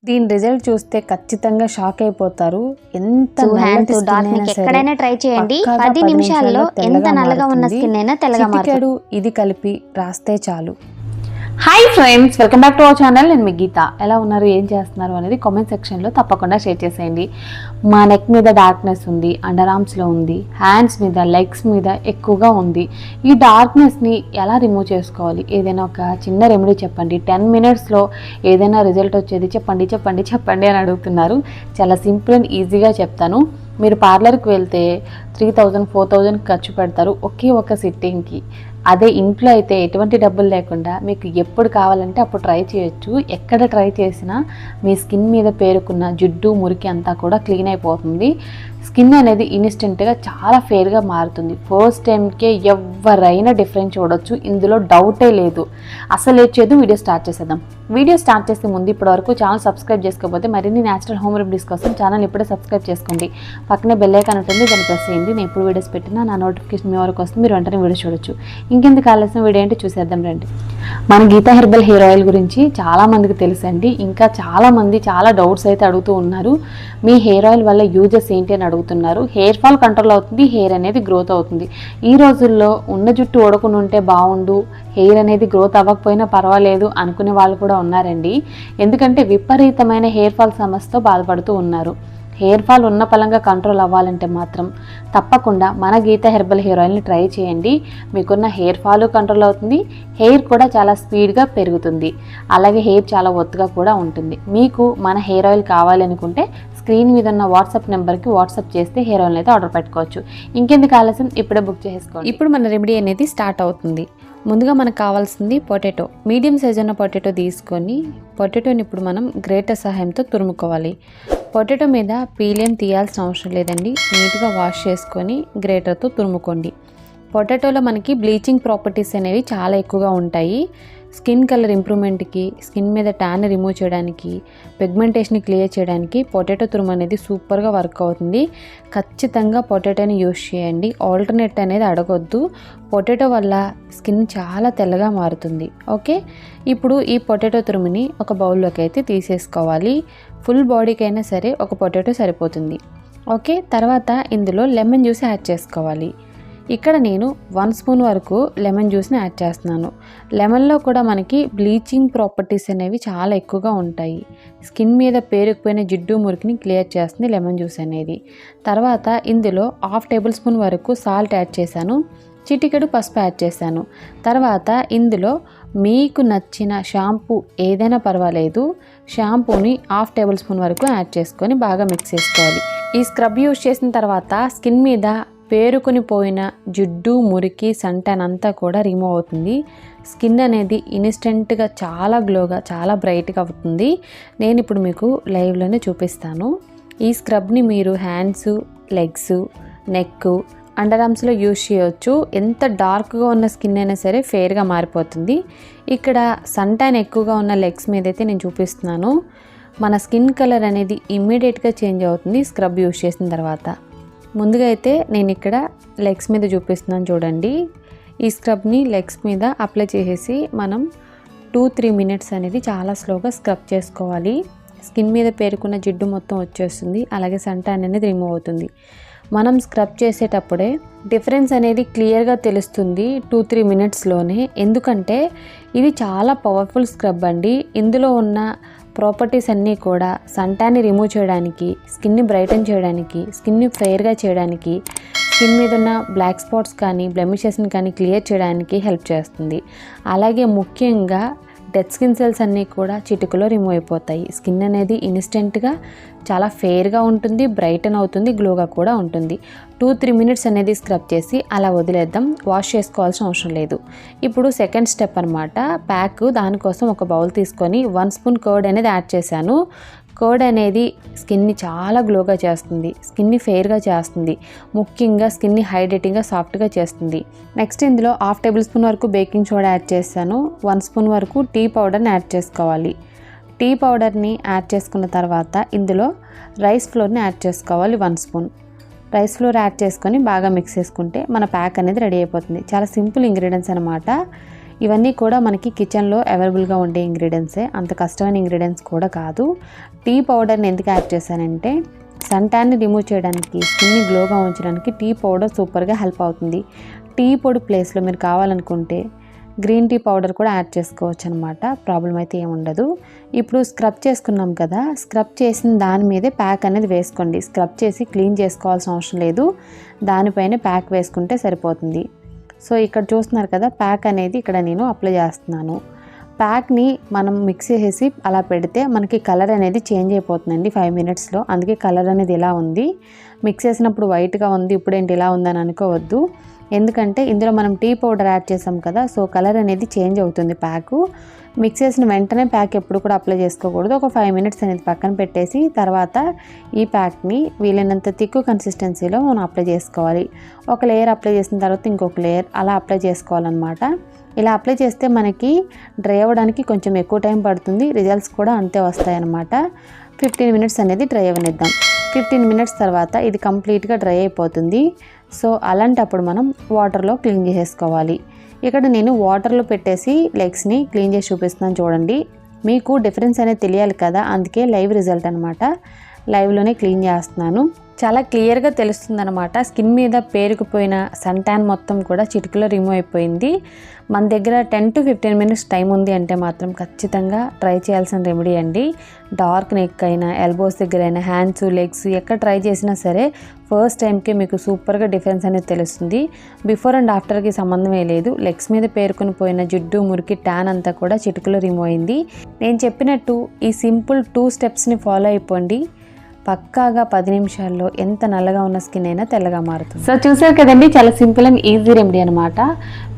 దీని రిజల్ట్ చూస్తే ఖచ్చితంగా షాక్ అయిపోతారు. ఎంత నల్లటి స్కిన్ అయినా సరే ఎక్కడైనా ట్రై చేయండి. పక్కాగా 10 నిమిషాల్లో ఎంత నల్లగా ఉన్న స్కిన్ అయినా తెల్లగా మారుతుంది. చిటికెడు ఇది కలిపి రాస్తే చాలు. Hi friends, welcome back to our channel. నేను మీ గీత. ఎలా ఉన్నారు, ఏం చేస్తున్నారు అనేది కామెంట్ సెక్షన్లో తప్పకుండా షేర్ చేసేయండి. మా నెక్ మీద డార్క్నెస్ ఉంది, అండర్ ఆర్మ్స్లో ఉంది, హ్యాండ్స్ మీద, లెగ్స్ మీద ఎక్కువగా ఉంది. ఈ డార్క్నెస్ని ఎలా రిమూవ్ చేసుకోవాలి? ఏదైనా ఒక చిన్న రెమెడీ చెప్పండి, 10 మినిట్స్లో ఏదైనా రిజల్ట్ వచ్చేది చెప్పండి చెప్పండి చెప్పండి అని అడుగుతున్నారు. చాలా సింపుల్ అండ్ ఈజీగా చెప్తాను. మీరు పార్లర్కి వెళ్తే 3000, 4000 ఖర్చు పెడతారు ఒకే ఒక సిట్టింగ్కి. అదే ఇంట్లో అయితే ఎటువంటి డబ్బులు లేకుండా మీకు ఎప్పుడు కావాలంటే అప్పుడు ట్రై చేయొచ్చు. ఎక్కడ ట్రై చేసినా మీ స్కిన్ మీద పేరుకున్న జిడ్డు, మురికి అంతా కూడా క్లీన్ అయిపోతుంది. స్కిన్ అనేది ఇన్స్టెంట్గా చాలా ఫేర్గా మారుతుంది. ఫస్ట్ టైంకే ఎవరైనా డిఫరెన్స్ చూడొచ్చు, ఇందులో డౌటే లేదు. అసలు లేచేదు. వీడియో స్టార్ట్ చేసేద్దాం. వీడియో స్టార్ట్ చేసే ముందు ఇప్పటివరకు ఛానల్ సబ్స్క్రైబ్ చేసుకోకపోతే మరిన్ని న్యాచురల్ హోమ్ రెమెడీస్ కోసం ఛానల్ ఇప్పుడే సబ్స్క్రైబ్ చేసుకోండి. పక్కనే బెల్ ఐకాన్ ఉంటుంది, దాన్ని ప్రెస్ చేయండి. నేను ఎప్పుడు వీడియోస్ పెట్టినా నా నోటిఫికేషన్ మీ వరకు వస్తుంది, మీరు వెంటనే వీడియో చూడొచ్చు. ఇంకెందుకు ఆలస్యం, వీడియో ఏంటి చూసేద్దాం రండి. మన గీతా హెర్బల్ హెయిర్ ఆయిల్ గురించి చాలామందికి తెలుసండి. ఇంకా చాలామంది చాలా డౌట్స్ అయితే అడుగుతూ ఉన్నారు. మీ హెయిర్ ఆయిల్ వల్ల యూజెస్ ఏంటి అని అడుగుతున్నారు. హెయిర్ ఫాల్ కంట్రోల్ అవుతుంది, హెయిర్ అనేది గ్రోత్ అవుతుంది. ఈ రోజుల్లో ఉన్న జుట్టు ఓడకుండా ఉంటే బాగుండు, హెయిర్ అనేది గ్రోత్ అవ్వకపోయినా పర్వాలేదు అనుకునే వాళ్ళు కూడా ఉన్నారండి. ఎందుకంటే విపరీతమైన హెయిర్ ఫాల్ సమస్యతో బాధపడుతూ ఉన్నారు. హెయిర్ ఫాల్ ఉన్న పలంగా కంట్రోల్ అవ్వాలంటే మాత్రం తప్పకుండా మన గీతా హెర్బల్ హెయిర్ ఆయిల్ని ట్రై చేయండి. మీకున్న హెయిర్ ఫాల్ కంట్రోల్ అవుతుంది, హెయిర్ కూడా చాలా స్పీడ్గా పెరుగుతుంది, అలాగే హెయిర్ చాలా ఒత్తుగా కూడా ఉంటుంది. మీకు మన హెయిర్ ఆయిల్ కావాలి అనుకుంటే స్క్రీన్ మీద ఉన్న వాట్సాప్ నెంబర్కి వాట్సాప్ చేస్తే హెయిర్ ఆయిల్ అయితే ఆర్డర్ పెట్టుకోవచ్చు. ఇంకెందుకు ఆలస్యం, ఇప్పుడే బుక్ చేసుకోండి. ఇప్పుడు మన రెమెడీ అనేది స్టార్ట్ అవుతుంది. ముందుగా మనకు కావాల్సింది పొటాటో. మీడియం సైజ్ ఉన్న పొటాటో తీసుకొని పొటాటోని ఇప్పుడు మనం గ్రేటర్ సహాయంతో తురుముకోవాలి. పొటాటో మీద పీలేం తీయాల్సిన అవసరం లేదండి. నీట్గా వాష్ చేసుకొని గ్రేటర్తో తురుముకోండి. పొటాటోలో మనకి బ్లీచింగ్ ప్రాపర్టీస్ అనేవి చాలా ఎక్కువగా ఉంటాయి. స్కిన్ కలర్ ఇంప్రూవ్మెంట్కి, స్కిన్ మీద ట్యాన్ రిమూవ్ చేయడానికి, పిగ్మెంటేషన్ క్లియర్ చేయడానికి పొటాటో తురుము అనేది సూపర్గా వర్క్ అవుతుంది. ఖచ్చితంగా పొటాటోని యూస్ చేయండి. ఆల్టర్నేట్ అనేది అడగొద్దు. పొటాటో వల్ల స్కిన్ చాలా తెల్లగా మారుతుంది. ఓకే, ఇప్పుడు ఈ పొటాటో తురుముని ఒక బౌల్లోకి అయితే తీసేసుకోవాలి. ఫుల్ బాడీకి అయినా సరే ఒక పొటాటో సరిపోతుంది. ఓకే, తర్వాత ఇందులో లెమన్ జ్యూస్ యాడ్ చేసుకోవాలి. ఇక్కడ నేను 1 స్పూన్ వరకు లెమన్ జ్యూస్ని యాడ్ చేస్తున్నాను. లెమన్లో కూడా మనకి బ్లీచింగ్ ప్రాపర్టీస్ అనేవి చాలా ఎక్కువగా ఉంటాయి. స్కిన్ మీద పేరుకుపోయిన జిడ్డు, మురికిని క్లియర్ చేస్తుంది లెమన్ జ్యూస్ అనేది. తర్వాత ఇందులో 1/2 టేబుల్ స్పూన్ వరకు సాల్ట్ యాడ్ చేశాను, చిటికెడు పసుపు యాడ్ చేశాను. తర్వాత ఇందులో మీకు నచ్చిన షాంపూ ఏదైనా పర్వాలేదు, షాంపూని 1/2 టేబుల్ స్పూన్ వరకు యాడ్ చేసుకొని బాగా మిక్స్ చేసుకోవాలి. ఈ స్క్రబ్ యూజ్ చేసిన తర్వాత స్కిన్ మీద పేరుకొని పోయిన జిడ్డు, మురికి, సంటాన్ అంతా కూడా రిమూవ్ అవుతుంది. స్కిన్ అనేది ఇన్స్టెంట్గా చాలా గ్లోగా, చాలా బ్రైట్గా అవుతుంది. నేను ఇప్పుడు మీకు లైవ్లోనే చూపిస్తాను. ఈ స్క్రబ్ని మీరు హ్యాండ్స్, లెగ్స్, నెక్, అండర్ ఆర్మ్స్లో యూజ్ చేయొచ్చు. ఎంత డార్క్గా ఉన్న స్కిన్ అయినా సరే ఫేర్గా మారిపోతుంది. ఇక్కడ సంటాన్ ఎక్కువగా ఉన్న లెగ్స్ మీద అయితే నేను చూపిస్తున్నాను. మన స్కిన్ కలర్ అనేది ఇమ్మీడియట్గా చేంజ్ అవుతుంది స్క్రబ్ యూజ్ చేసిన తర్వాత. ముందుగా అయితే నేను ఇక్కడ లెగ్స్ మీద చూపిస్తున్నాను చూడండి. ఈ స్క్రబ్ని లెగ్స్ మీద అప్లై చేసేసి మనం 2-3 మినిట్స్ అనేది చాలా స్లోగా స్క్రబ్ చేసుకోవాలి. స్కిన్ మీద పేరుకున్న జిడ్డు మొత్తం వచ్చేస్తుంది, అలాగే సంటాన్ అనేది రిమూవ్ అవుతుంది. మనం స్క్రబ్ చేసేటప్పుడే డిఫరెన్స్ అనేది క్లియర్గా తెలుస్తుంది 2-3 మినిట్స్లోనే. ఎందుకంటే ఇది చాలా పవర్ఫుల్ స్క్రబ్ అండి. ఇందులో ఉన్న ప్రాపర్టీస్ అన్నీ కూడా సంటాన్ని రిమూవ్ చేయడానికి, స్కిన్ని బ్రైటన్ చేయడానికి, స్కిన్ని ఫెయిర్గా చేయడానికి, స్కిన్ మీద ఉన్న బ్లాక్ స్పాట్స్ కానీ బ్లెమిషెస్ని కానీ క్లియర్ చేయడానికి హెల్ప్ చేస్తుంది. అలాగే ముఖ్యంగా డెడ్ స్కిన్ సెల్స్ అన్నీ కూడా చిటికలో రిమూవ్ అయిపోతాయి. స్కిన్ అనేది ఇన్స్టెంట్గా చాలా ఫెయిర్గా ఉంటుంది, బ్రైటన్ అవుతుంది, గ్లోగా కూడా ఉంటుంది. 2-3 మినిట్స్ అనేది స్క్రబ్ చేసి అలా వదిలేద్దాం. వాష్ చేసుకోవాల్సిన అవసరం లేదు. ఇప్పుడు సెకండ్ స్టెప్ అనమాట, ప్యాక్. దానికోసం ఒక బౌల్ తీసుకొని 1 స్పూన్ కర్డ్ అనేది యాడ్ చేశాను. కర్డ్ అనేది స్కిన్ని చాలా గ్లోగా చేస్తుంది, స్కిన్ని ఫెయిర్గా చేస్తుంది, ముఖ్యంగా స్కిన్ని హైడ్రేటింగ్గా, సాఫ్ట్గా చేస్తుంది. నెక్స్ట్ ఇందులో 1/2 టేబుల్ స్పూన్ వరకు బేకింగ్ సోడా యాడ్ చేశాను. 1 స్పూన్ వరకు టీ పౌడర్ని యాడ్ చేసుకోవాలి. టీ పౌడర్ని యాడ్ చేసుకున్న తర్వాత ఇందులో రైస్ ఫ్లోర్ని యాడ్ చేసుకోవాలి. 1 స్పూన్ రైస్ ఫ్లోర్ యాడ్ చేసుకొని బాగా మిక్స్ చేసుకుంటే మన ప్యాక్ అనేది రెడీ అయిపోతుంది. చాలా సింపుల్ ఇంగ్రీడియంట్స్ అనమాట. ఇవన్నీ కూడా మనకి కిచెన్లో అవైలబుల్గా ఉండే ఇంగ్రీడియంట్సే, అంత కష్టమైన ఇంగ్రీడియంట్స్ కూడా కాదు. టీ పౌడర్ని ఎందుకు యాడ్ చేశానంటే సన్ ట్యాన్ని రిమూవ్ చేయడానికి, స్కిన్ని గ్లోగా ఉంచడానికి టీ పౌడర్ సూపర్గా హెల్ప్ అవుతుంది. టీ పొడి ప్లేస్లో మీరు కావాలనుకుంటే గ్రీన్ టీ పౌడర్ కూడా యాడ్ చేసుకోవచ్చు అనమాట, ప్రాబ్లం అయితే ఏముండదు. ఇప్పుడు స్క్రబ్ చేసుకున్నాం కదా, స్క్రబ్ చేసిన దాని మీదే ప్యాక్ అనేది వేసుకోండి. స్క్రబ్ చేసి క్లీన్ చేసుకోవాల్సిన అవసరం లేదు, దానిపైన ప్యాక్ వేసుకుంటే సరిపోతుంది. సో ఇక్కడ చూస్తున్నారు కదా, ప్యాక్ అనేది ఇక్కడ నేను అప్లై చేస్తున్నాను. ప్యాక్ని మనం మిక్స్ చేసి అలా పెడితే మనకి కలర్ అనేది చేంజ్ అయిపోతుందండి 5 మినిట్స్లో. అందుకే కలర్ అనేది ఇలా ఉంది. మిక్స్ చేసినప్పుడు వైట్గా ఉంది, ఇప్పుడు ఏంటి ఇలా ఉందని అనుకోవద్దు. ఎందుకంటే ఇందులో మనం టీ పౌడర్ యాడ్ చేసాం కదా, సో కలర్ అనేది చేంజ్ అవుతుంది. ప్యాకు మిక్స్ చేసిన వెంటనే ప్యాక్ ఎప్పుడు కూడా అప్లై చేసుకోకూడదు. ఒక 5 మినిట్స్ అనేది పక్కన పెట్టేసి తర్వాత ఈ ప్యాక్ని వీలైనంత తిక్కు కన్సిస్టెన్సీలో మనం అప్లై చేసుకోవాలి. ఒక లేయర్ అప్లై చేసిన తర్వాత ఇంకొక లేయర్ అలా అప్లై చేసుకోవాలన్నమాట. ఇలా అప్లై చేస్తే మనకి డ్రై అవ్వడానికి కొంచెం ఎక్కువ టైం పడుతుంది, రిజల్ట్స్ కూడా అంతే వస్తాయన్నమాట. 15 మినిట్స్ అనేది డ్రై అవ్వనిద్దాం. 15 మినిట్స్ తర్వాత ఇది కంప్లీట్గా డ్రై అయిపోతుంది. సో అలాంటప్పుడు మనం వాటర్లో క్లీన్ చేసేసుకోవాలి. ఇక్కడ నేను వాటర్లో పెట్టేసి లెగ్స్ని క్లీన్ చేసి చూపిస్తున్నాను చూడండి. మీకు డిఫరెన్స్ అనేది తెలియాలి కదా, అందుకే లైవ్ రిజల్ట్ అనమాట. లైవ్లోనే క్లీన్ చేస్తున్నాను. చాలా క్లియర్గా తెలుస్తుంది అనమాట. స్కిన్ మీద పేరుకుపోయిన సన్ ట్యాన్ మొత్తం కూడా చిటికలో రిమూవ్ అయిపోయింది. మన దగ్గర 10 to 15 మినిట్స్ టైం ఉంది అంటే మాత్రం ఖచ్చితంగా ట్రై చేయాల్సిన రెమెడీ అండి. డార్క్ నెక్ అయినా, ఎల్బోస్ దగ్గర అయినా, హ్యాండ్స్, లెగ్స్ ఎక్కడ ట్రై చేసినా సరే ఫస్ట్ టైంకి మీకు సూపర్గా డిఫరెన్స్ అనేది తెలుస్తుంది. బిఫోర్ అండ్ ఆఫ్టర్కి సంబంధమే లేదు. లెగ్స్ మీద పేరుకుని పోయిన జిడ్డు, మురికి, ట్యాన్ అంతా కూడా చిటికలో రిమూవ్ అయింది. నేను చెప్పినట్టు ఈ సింపుల్ 2 స్టెప్స్ని ఫాలో అయిపోండి. పక్కాగా 10 నిమిషాల్లో ఎంత నల్లగా ఉన్న స్కిన్ అయినా తెల్లగా మారుతుంది. సో చూసారు కదండి, చాలా సింపుల్ అండ్ ఈజీ రెమెడీ అనమాట.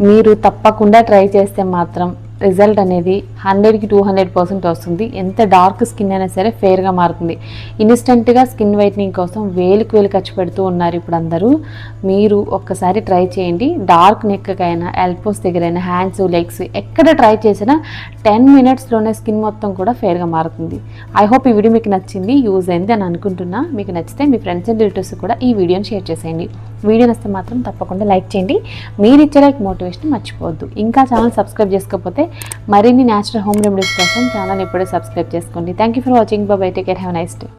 మీరు తప్పకుండా ట్రై చేస్తే మాత్రం రిజల్ట్ అనేది 100కి 200% వస్తుంది. ఎంత డార్క్ స్కిన్ అయినా సరే ఫెయిర్గా మారుతుంది. ఇన్స్టెంట్గా స్కిన్ వైట్నింగ్ కోసం వేలు ఖర్చు పెడుతూ ఉన్నారు ఇప్పుడు అందరూ. మీరు ఒక్కసారి ట్రై చేయండి. డార్క్ నెక్కైనా, ఎల్బోస్ దగ్గరైనా, హ్యాండ్స్, లెగ్స్ ఎక్కడ ట్రై చేసినా 10 మినిట్స్లోనే స్కిన్ మొత్తం కూడా ఫెయిర్గా మారుతుంది. ఐ హోప్ ఈ వీడియో మీకు నచ్చింది, యూజ్ అయింది అని అనుకుంటున్నా. మీకు నచ్చితే మీ ఫ్రెండ్స్ అండ్ రిలేటివ్స్ కూడా ఈ వీడియోని షేర్ చేసేయండి. వీడియో నచ్చితే మాత్రం తప్పకుండా లైక్ చేయండి. మీరు ఇచ్చే లైక్ మోటివేషన్ మర్చిపోవద్దు. ఇంకా ఛానల్ సబ్స్క్రైబ్ చేసుకోకపోతే మరిన్ని న్యాచురల్ హోమ్ రెమెడీస్ కోసం ఛానల్ ఇప్పుడే సబ్స్క్రైబ్ చేసుకోండి. Thank you for watching. By by. Take care. Have a nice day.